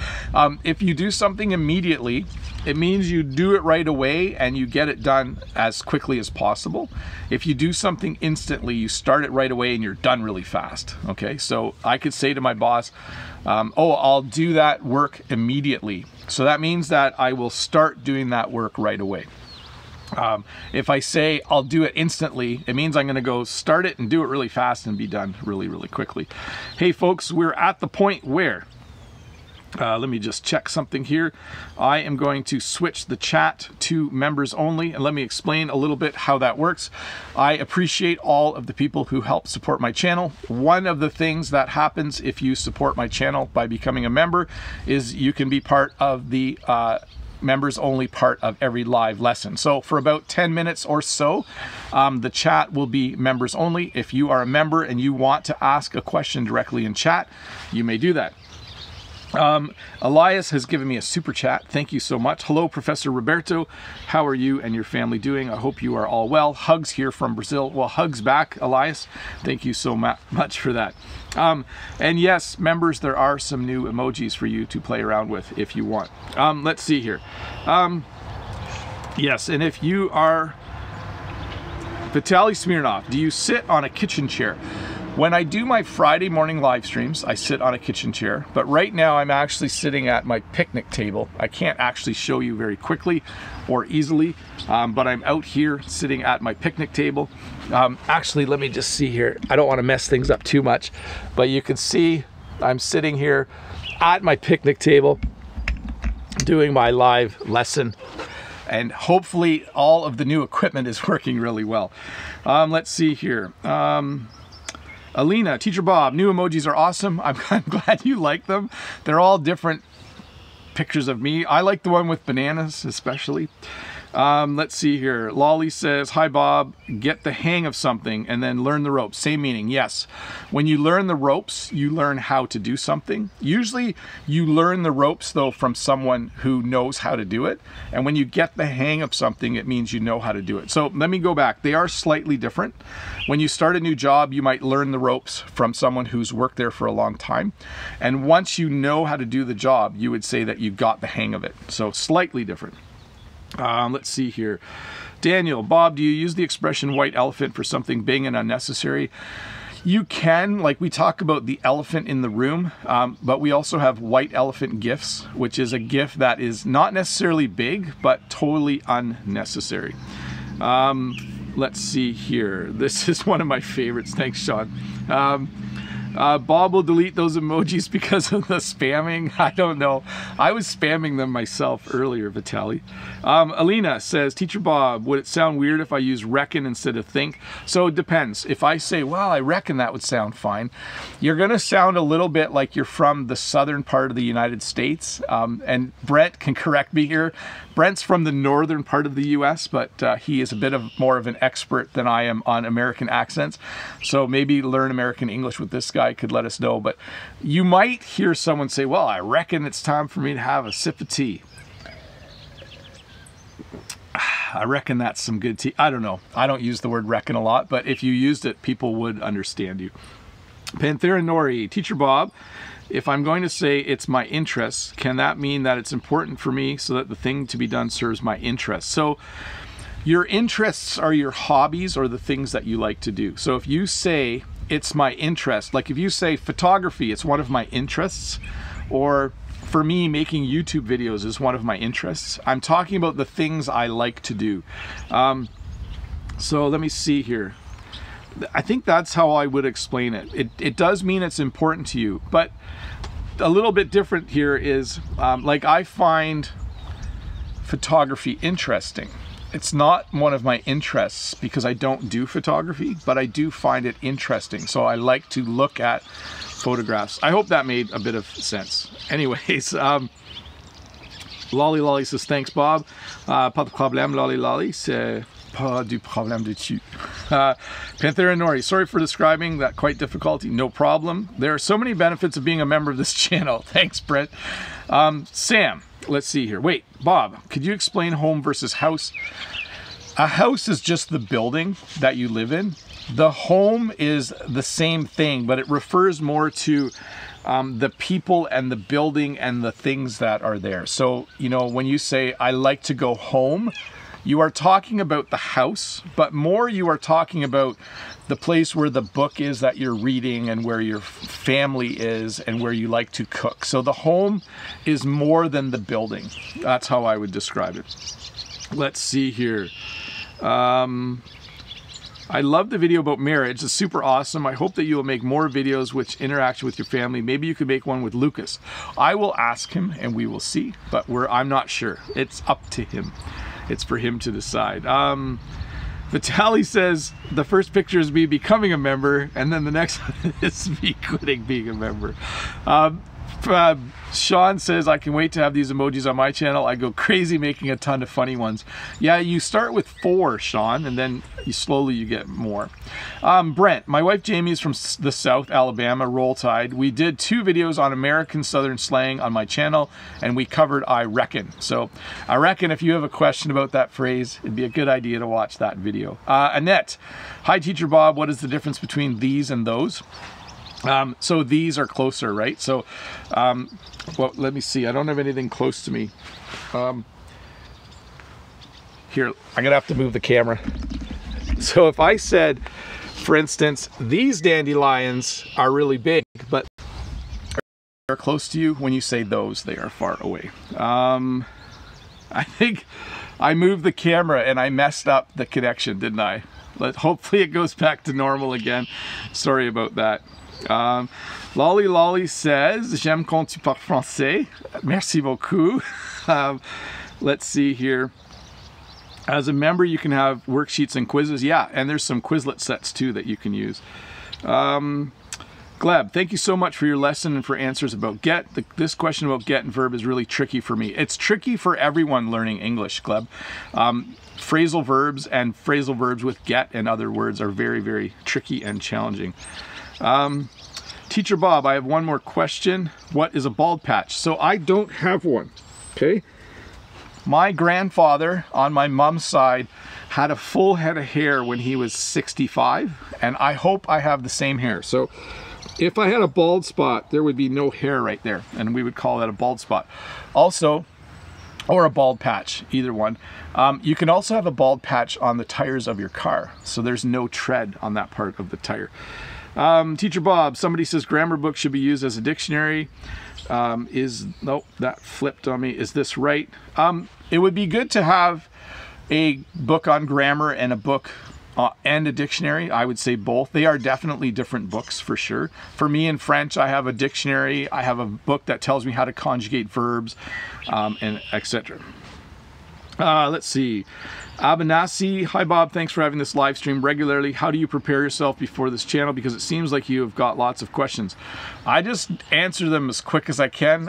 if you do something immediately, it means you do it right away and you get it done as quickly as possible. If you do something instantly, you start it right away and you're done really fast. Okay, so I could say to my boss, oh, I'll do that work immediately. So that means that I will start doing that work right away. If I say I'll do it instantly, it means I'm going to go start it and do it really fast and be done really, really quickly. Hey folks, we're at the point where let me just check something here. I am going to switch the chat to members only, and let me explain a little bit how that works. I appreciate all of the people who help support my channel. One of the things that happens if you support my channel by becoming a member is you can be part of the members only part of every live lesson. So for about 10 minutes or so, the chat will be members only. If you are a member and you want to ask a question directly in chat, you may do that. Elias has given me a super chat. Thank you so much. Hello, Professor Roberto. How are you and your family doing? I hope you are all well. Hugs here from Brazil. Well, hugs back, Elias. Thank you so much for that. And yes, members, there are some new emojis for you to play around with if you want. Let's see here. Yes, and if you are Vitaly Smirnov, do you sit on a kitchen chair? When I do my Friday morning live streams, I sit on a kitchen chair, but right now I'm actually sitting at my picnic table. I can't actually show you very quickly or easily, but I'm out here sitting at my picnic table. Actually, let me just see here. I don't want to mess things up too much, but you can see I'm sitting here at my picnic table doing my live lesson, and hopefully all of the new equipment is working really well. Let's see here. Arina, Teacher Bob, new emojis are awesome. I'm glad you like them. They're all different pictures of me. I like the one with bananas especially. Let's see here. Lolly says, hi Bob, get the hang of something and then learn the ropes. Same meaning, yes. When you learn the ropes, you learn how to do something. Usually you learn the ropes though from someone who knows how to do it. And when you get the hang of something, it means you know how to do it. So let me go back. They are slightly different. When you start a new job, you might learn the ropes from someone who's worked there for a long time. And once you know how to do the job, you would say that you got the hang of it. So slightly different. Let's see here. Daniel, Bob, do you use the expression white elephant for something big and unnecessary? You can, like we talk about the elephant in the room, but we also have white elephant gifts, which is a gift that is not necessarily big, but totally unnecessary. Let's see here. This is one of my favorites. Thanks, Sean. Bob will delete those emojis because of the spamming. I don't know. I was spamming them myself earlier, Vitaly. Alina says, Teacher Bob, would it sound weird if I use reckon instead of think? So it depends. If I say, well, I reckon that would sound fine, you're going to sound a little bit like you're from the southern part of the United States. And Brent can correct me here. Brent's from the northern part of the US, but he is a bit more of an expert than I am on American accents. So maybe learn American English with this guy could let us know. But you might hear someone say, well, I reckon it's time for me to have a sip of tea. I reckon that's some good tea. I don't know. I don't use the word reckon a lot, but if you used it, people would understand you. Panthera Nori, Teacher Bob, if I'm going to say it's my interest, can that mean that it's important for me so that the thing to be done serves my interest? So your interests are your hobbies or the things that you like to do. So if you say it's my interest, like if you say photography, it's one of my interests, or for me, making YouTube videos is one of my interests. I'm talking about the things I like to do. So let me see here. I think that's how I would explain it. It does mean it's important to you, but a little bit different here is, like I find photography interesting. It's not one of my interests because I don't do photography, but I do find it interesting. So I like to look at photographs. I hope that made a bit of sense. Anyways, Lolly Lolly says, thanks Bob. Pas de problème, Lolly Lolly. C'est pas du problème du tout. Panthera Nori, sorry for describing that quite difficulty. No problem. There are so many benefits of being a member of this channel. Thanks, Brett. Sam, let's see here. Wait, Bob, could you explain home versus house? A house is just the building that you live in. The home is the same thing, but it refers more to the people and the building and the things that are there. So, you know, when you say, I like to go home, you are talking about the house, but more you are talking about the place where the book is that you're reading and where your family is and where you like to cook. So the home is more than the building. That's how I would describe it. Let's see here. I love the video about marriage. It's super awesome. I hope that you will make more videos which interact with your family. Maybe you could make one with Lucas. I will ask him and we will see, but I'm not sure. It's up to him. It's for him to decide. Vitaly says the first picture is me becoming a member, and then the next one is me quitting being a member. Sean says, I can wait to have these emojis on my channel. I go crazy making a ton of funny ones. Yeah, you start with 4, Sean, and then slowly you get more. Brent, my wife Jamie is from the South, Alabama, Roll Tide. We did 2 videos on American Southern slang on my channel, and we covered I reckon. So I reckon if you have a question about that phrase, it'd be a good idea to watch that video. Annette, hi Teacher Bob, what is the difference between these and those? So these are closer, right? So, well, let me see. I don't have anything close to me. Here, I'm gonna have to move the camera. So if I said, For instance, these dandelions are really big, but they're close to you. When you say those, they are far away. I think I moved the camera and I messed up the connection, didn't I? Hopefully it goes back to normal again. Sorry about that. Lolly Lolly says, j'aime quand tu parles français. Merci beaucoup. Let's see here. As a member, you can have worksheets and quizzes. Yeah, and there's some Quizlet sets too that you can use. Gleb, thank you so much for your lesson and for answers about get. This question about get and verb is really tricky for me. It's tricky for everyone learning English, Gleb. Phrasal verbs and phrasal verbs with get and other words are very, very tricky and challenging. Teacher Bob, I have one more question. What is a bald patch? So I don't have one, okay? My grandfather on my mom's side had a full head of hair when he was 65, and I hope I have the same hair. So if I had a bald spot, there would be no hair right there, and we would call that a bald spot. Also, or a bald patch, either one. You can also have a bald patch on the tires of your car, so there's no tread on that part of the tire. Teacher Bob, somebody says grammar book should be used as a dictionary. Nope, that flipped on me. Is this right? It would be good to have a book on grammar and a book and a dictionary. I would say both. They are definitely different books for sure. For me in French, I have a dictionary. I have a book that tells me how to conjugate verbs, and etc. Let's see. Abanasi, hi Bob, thanks for having this live stream regularly. How do you prepare yourself before this channel? Because it seems like you have got lots of questions. I just answer them as quick as I can.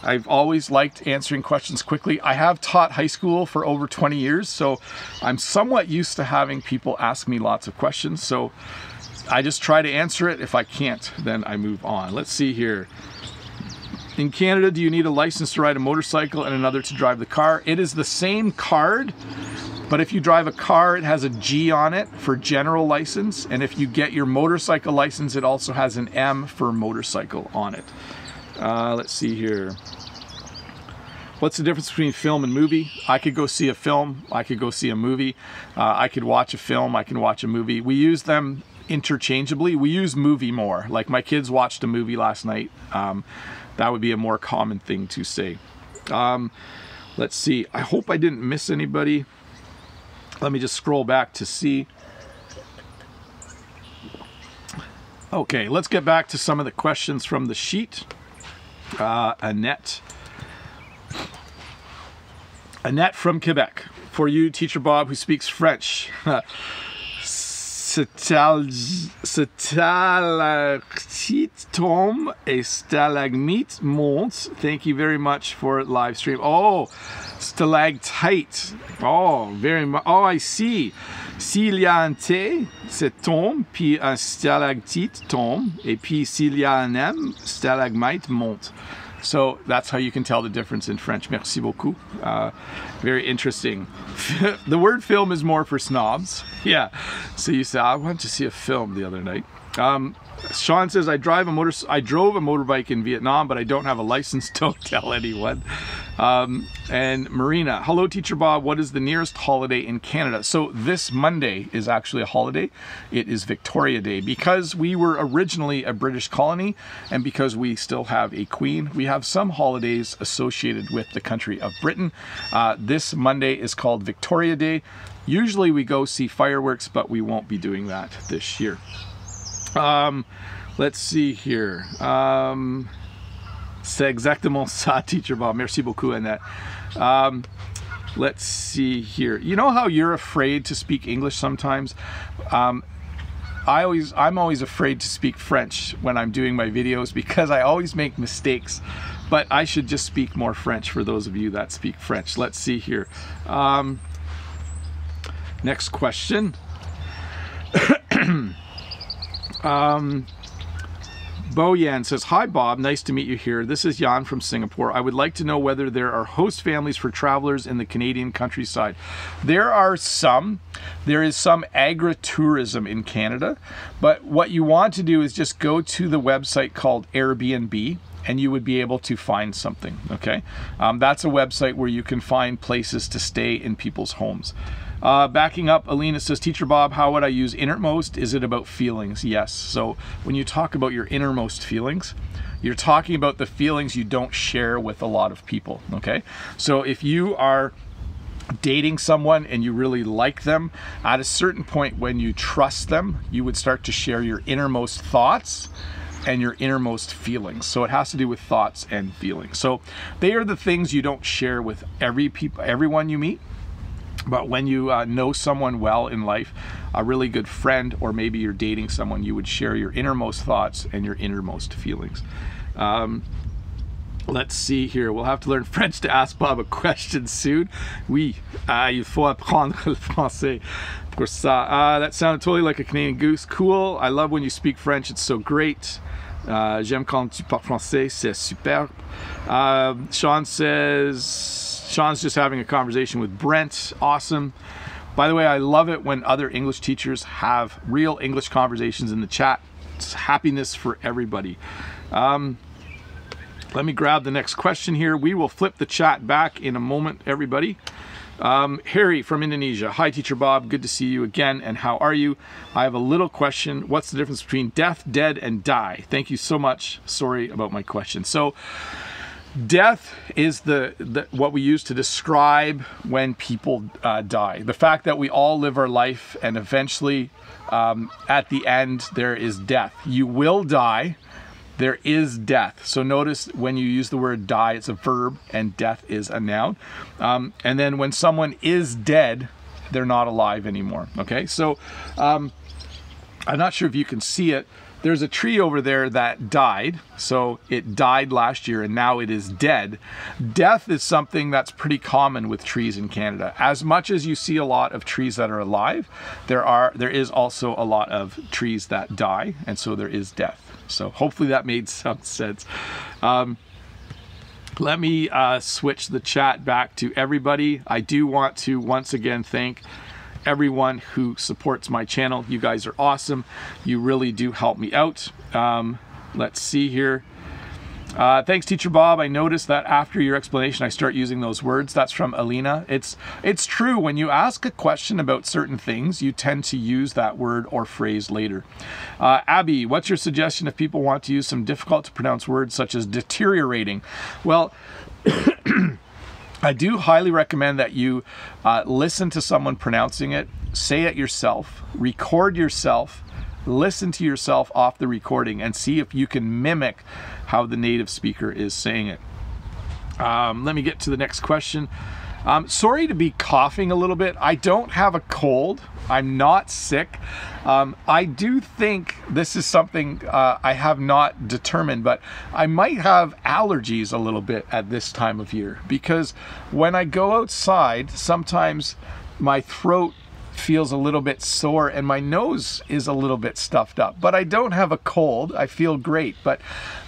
I've always liked answering questions quickly. I have taught high school for over 20 years, so I'm somewhat used to having people ask me lots of questions. So I just try to answer it. If I can't, then I move on. Let's see here. In Canada, do you need a license to ride a motorcycle and another to drive the car? It is the same card, but if you drive a car, it has a G on it for general license. And if you get your motorcycle license, it also has an M for motorcycle on it. Let's see here. What's the difference between film and movie? I could go see a film. I could go see a movie. I could watch a film. I can watch a movie. We use them interchangeably. We use movie more. Like my kids watched a movie last night. That would be a more common thing to say. Let's see. I hope I didn't miss anybody. Let me just scroll back to see. Okay, let's get back to some of the questions from the sheet. Annette from Quebec. For you, Teacher Bob, who speaks French. Stalactites tombe et stalagmites monte. Thank you very much for live stream. Oh, stalactite. Oh, very much. Oh, I see. S'il y a un T, c'est tombe, puis un stalactite tombe, et puis s'il y a un M, stalagmite monte. So that's how you can tell the difference in French. Merci beaucoup. Very interesting. The word film is more for snobs. Yeah. So you say, I went to see a film the other night. Sean says, I drove a motorbike in Vietnam, but I don't have a license. Don't tell anyone. And Marina, hello, Teacher Bob. What is the nearest holiday in Canada? So this Monday is actually a holiday. It is Victoria Day. Because we were originally a British colony and because we still have a queen, we have some holidays associated with the country of Britain. This Monday is called Victoria Day. Usually we go see fireworks, but we won't be doing that this year. Let's see here. C'est exactement ça, Teacher Bob. Merci beaucoup, Annette. Let's see here. You know how you're afraid to speak English sometimes? I'm always afraid to speak French when I'm doing my videos because I always make mistakes. But I should just speak more French for those of you that speak French. Let's see here. Next question. Boyan says, hi Bob, nice to meet you here. This is Jan from Singapore. I would like to know whether there are host families for travelers in the Canadian countryside. There are some. There is some agritourism in Canada, but what you want to do is just go to the website called Airbnb and you would be able to find something, okay? That's a website where you can find places to stay in people's homes. Backing up, Alina says, Teacher Bob, how would I use innermost? Is it about feelings? Yes. So when you talk about your innermost feelings, you're talking about the feelings you don't share with a lot of people, okay? So if you are dating someone and you really like them, at a certain point when you trust them, you would start to share your innermost thoughts and your innermost feelings. So it has to do with thoughts and feelings. So they are the things you don't share with everyone you meet. But when you know someone well in life, a really good friend, or maybe you're dating someone, you would share your innermost thoughts and your innermost feelings. Let's see here. We'll have to learn French to ask Bob a question soon. Oui, il faut apprendre le français. Pour ça. That sounded totally like a Canadian goose. Cool. I love when you speak French. It's so great. J'aime quand tu parles français. C'est superbe. Sean says, Sean's just having a conversation with Brent. Awesome. By the way, I love it when other English teachers have real English conversations in the chat. It's happiness for everybody. Let me grab the next question here. We will flip the chat back in a moment, everybody. Harry from Indonesia. Hi, Teacher Bob. Good to see you again. And how are you? I have a little question. What's the difference between death, dead, and die? Thank you so much. Sorry about my question. So, death is what we use to describe when people die. The fact that we all live our life and eventually at the end there is death. You will die. There is death. So notice when you use the word die, it's a verb and death is a noun. And then when someone is dead, they're not alive anymore. Okay, so I'm not sure if you can see it. There's a tree over there that died. So it died last year and now it is dead. Death is something that's pretty common with trees in Canada. As much as you see a lot of trees that are alive, there is also a lot of trees that die, and so there is death. So hopefully that made some sense. Let me switch the chat back to everybody. I do want to once again thank everyone who supports my channel. You guys are awesome. You really do help me out. Let's see here. Thanks, Teacher Bob. I noticed that after your explanation, I start using those words. That's from Alina. It's true. When you ask a question about certain things, you tend to use that word or phrase later. Abby, what's your suggestion if people want to use some difficult to pronounce words such as deteriorating? Well, I do highly recommend that you listen to someone pronouncing it, say it yourself, record yourself, listen to yourself off the recording, and see if you can mimic how the native speaker is saying it. Let me get to the next question. Sorry to be coughing a little bit. I don't have a cold. I'm not sick. I do think this is something I have not determined, but I might have allergies a little bit at this time of year, because when I go outside, sometimes my throat feels a little bit sore and my nose is a little bit stuffed up, but I don't have a cold. I feel great, but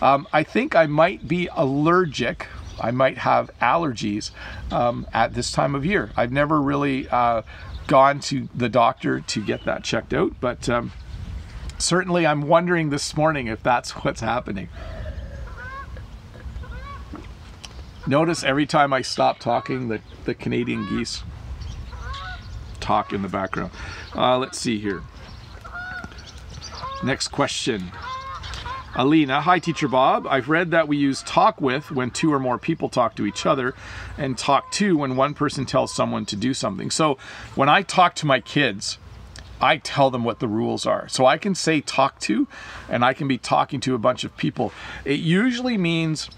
I think I might be allergic. I might have allergies at this time of year. I've never really gone to the doctor to get that checked out, but certainly I'm wondering this morning if that's what's happening. Notice every time I stop talking, the Canadian geese talk in the background. Let's see here. Next question. Alina, hi Teacher Bob. I've read that we use talk with when two or more people talk to each other, and talk to when one person tells someone to do something. So when I talk to my kids, I tell them what the rules are. So I can say talk to, and I can be talking to a bunch of people. It usually means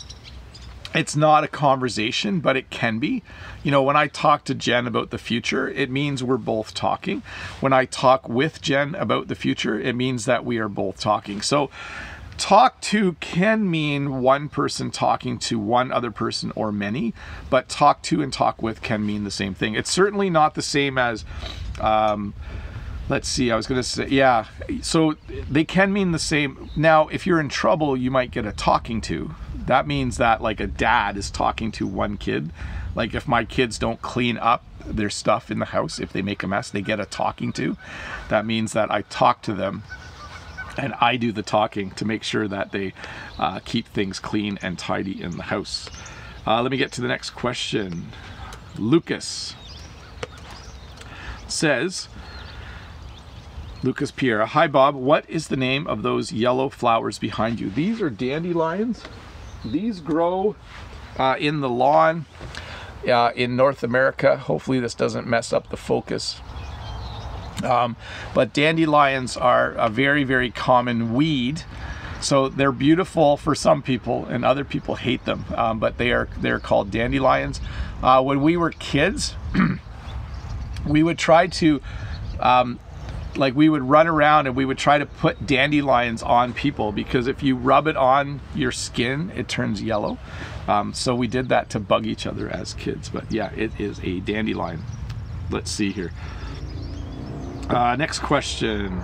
it's not a conversation, but it can be. You know, when I talk to Jen about the future, it means we're both talking. When I talk with Jen about the future, it means that we are both talking. So talk to can mean one person talking to one other person or many, but talk to and talk with can mean the same thing. It's certainly not the same as, let's see, I was going to say, yeah, so they can mean the same. Now, if you're in trouble, you might get a talking to. That means that like a dad is talking to one kid. Like if my kids don't clean up their stuff in the house, if they make a mess, they get a talking to. That means that I talk to them and I do the talking to make sure that they keep things clean and tidy in the house. Let me get to the next question. Lucas says, Lucas Pierre, hi Bob, what is the name of those yellow flowers behind you? These are dandelions. These grow in the lawn in North America. Hopefully this doesn't mess up the focus. But dandelions are a very, very common weed. So they're beautiful for some people and other people hate them. But they're called dandelions. When we were kids, we would try to, we would run around and we would try to put dandelions on people, because if you rub it on your skin, it turns yellow. So we did that to bug each other as kids. But yeah, it is a dandelion. Let's see here. Next question.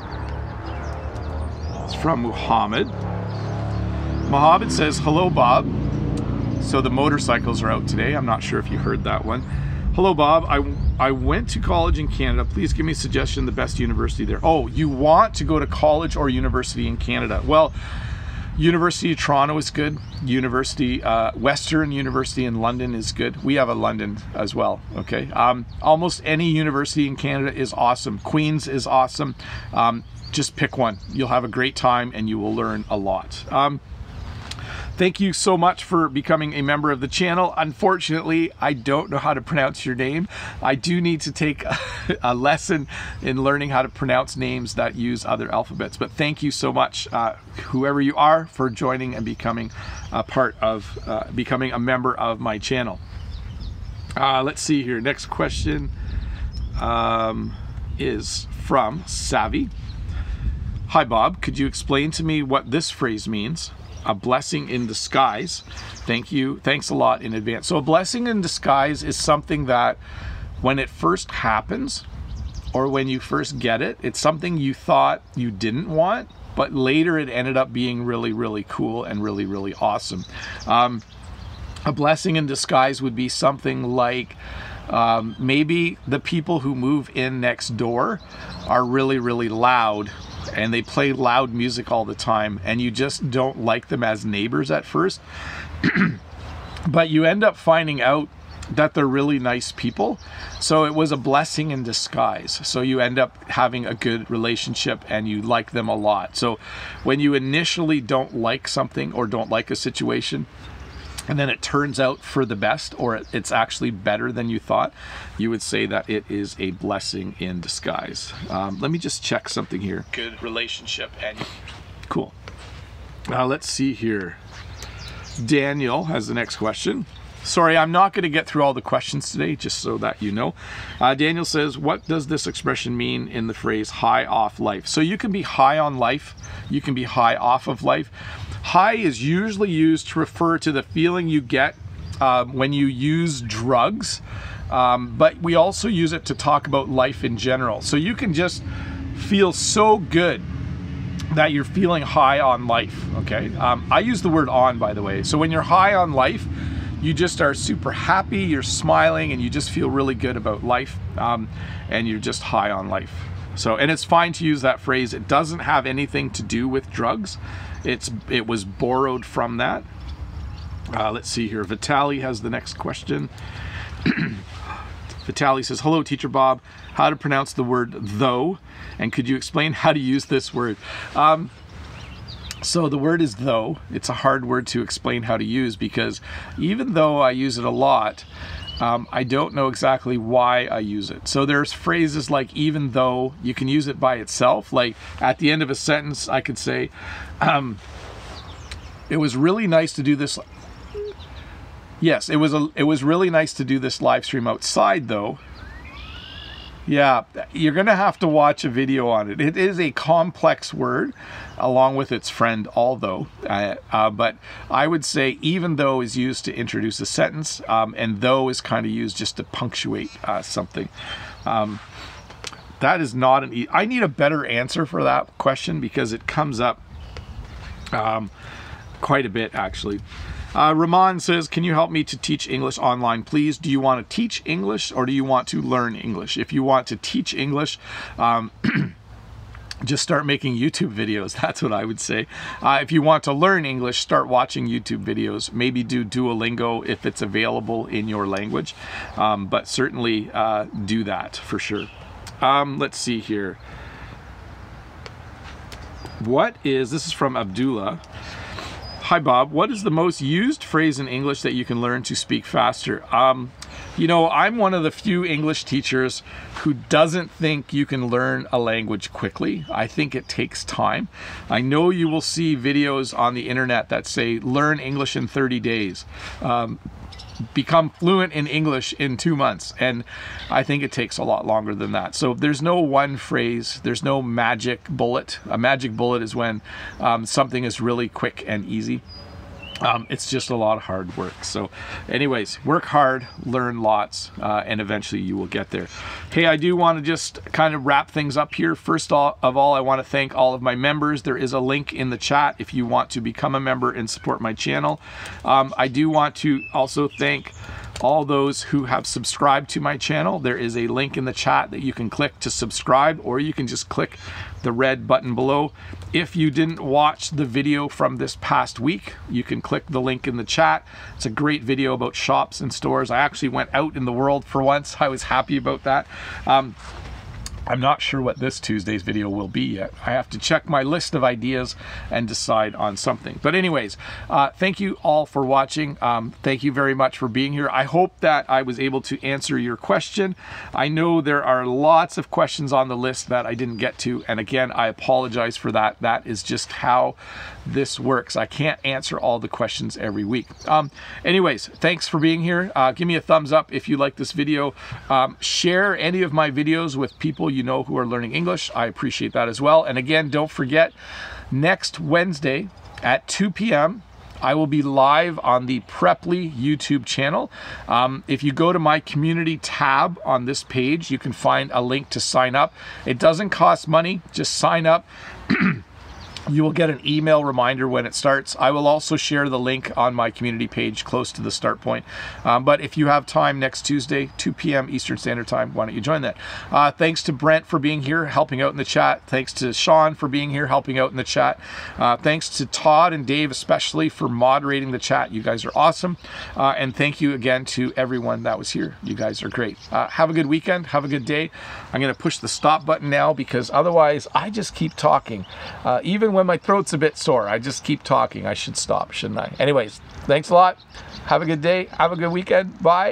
It's from Mohammed. Mohammed says, hello Bob. So the motorcycles are out today. I'm not sure if you heard that one. Hello Bob, I went to college in Canada. Please give me a suggestion, the best university there. Oh, you want to go to college or university in Canada? Well, University of Toronto is good. Western University in London is good. We have a London as well, okay? Almost any university in Canada is awesome. Queen's is awesome. Just pick one. You'll have a great time and you will learn a lot. Thank you so much for becoming a member of the channel. Unfortunately, I don't know how to pronounce your name. I do need to take a lesson in learning how to pronounce names that use other alphabets. But thank you so much, whoever you are, for joining and becoming a part of, becoming a member of my channel. Let's see here. Next question is from Savvy. Hi Bob, could you explain to me what this phrase means? A blessing in disguise. Thank you. Thanks a lot in advance. So a blessing in disguise is something that when it first happens, or when you first get it, it's something you thought you didn't want, but later it ended up being really, really cool and really, really awesome. A blessing in disguise would be something like, maybe the people who move in next door are really, really loud and they play loud music all the time, and you just don't like them as neighbors at first. But you end up finding out that they're really nice people. So it was a blessing in disguise. So you end up having a good relationship and you like them a lot. So when you initially don't like something or don't like a situation, and then it turns out for the best, or it's actually better than you thought, you would say that it is a blessing in disguise. Let me just check something here. Good relationship and cool. Let's see here. Daniel has the next question. Sorry, I'm not going to get through all the questions today, just so that you know. Daniel says, what does this expression mean in the phrase high off life? So you can be high on life, you can be high off of life. High is usually used to refer to the feeling you get when you use drugs, but we also use it to talk about life in general. So you can just feel so good that you're feeling high on life, okay? I use the word on, by the way. So when you're high on life, you just are super happy, you're smiling, and you just feel really good about life, and you're just high on life. So, and it's fine to use that phrase. It doesn't have anything to do with drugs. It was borrowed from that. Let's see here. Vitaly has the next question. Vitaly says, hello, Teacher Bob. How to pronounce the word though? And could you explain how to use this word? So the word is though. It's a hard word to explain how to use, because even though I use it a lot, I don't know exactly why I use it. So there's phrases like even though. You can use it by itself. Like at the end of a sentence, I could say, it was really nice to do this. Yes, it was really nice to do this live stream outside though. Yeah, you're gonna have to watch a video on it. It is a complex word, along with its friend although. But I would say even though is used to introduce a sentence, and though is kind of used just to punctuate something. That is not an I need a better answer for that question, because it comes up quite a bit actually. Rahman says, can you help me to teach English online, please? Do you want to teach English or do you want to learn English? If you want to teach English, just start making YouTube videos. That's what I would say. If you want to learn English, start watching YouTube videos. Maybe do Duolingo if it's available in your language. But certainly do that for sure. Let's see here. This is from Abdullah. Hi Bob, what is the most used phrase in English that you can learn to speak faster? You know, I'm one of the few English teachers who doesn't think you can learn a language quickly. I think it takes time. I know you will see videos on the internet that say, learn English in 30 days. Become fluent in English in 2 months. And I think it takes a lot longer than that. So there's no one phrase, there's no magic bullet. A magic bullet is when something is really quick and easy. It's just a lot of hard work. So anyways, work hard, learn lots, and eventually you will get there. Hey, I do want to just kind of wrap things up here. First of all, I want to thank all of my members. There is a link in the chat if you want to become a member and support my channel. I do want to also thank all those who have subscribed to my channel. There is a link in the chat that you can click to subscribe, or you can just click the red button below. If you didn't watch the video from this past week, you can click the link in the chat. It's a great video about shops and stores. I actually went out in the world for once. I was happy about that. I'm not sure what this Tuesday's video will be yet. I have to check my list of ideas and decide on something. But anyways, thank you all for watching. Thank you very much for being here. I hope that I was able to answer your question. I know there are lots of questions on the list that I didn't get to. And again, I apologize for that. That is just how this works. I can't answer all the questions every week. Anyways, thanks for being here. Give me a thumbs up if you like this video. Share any of my videos with people you know who are learning English. I appreciate that as well. And again, don't forget, next Wednesday at 2 p.m. I will be live on the Preply YouTube channel. If you go to my community tab on this page, you can find a link to sign up. It doesn't cost money, just sign up. You will get an email reminder when it starts. I will also share the link on my community page close to the start point. But if you have time next Tuesday, 2 p.m. Eastern Standard Time, why don't you join that? Thanks to Brent for being here, helping out in the chat. Thanks to Sean for being here, helping out in the chat. Thanks to Todd and Dave especially for moderating the chat. You guys are awesome. And thank you again to everyone that was here. You guys are great. Have a good weekend. Have a good day. I'm going to push the stop button now because otherwise I just keep talking. Even when my throat's a bit sore, I just keep talking. I should stop, shouldn't I? Anyways, thanks a lot. Have a good day. Have a good weekend. Bye.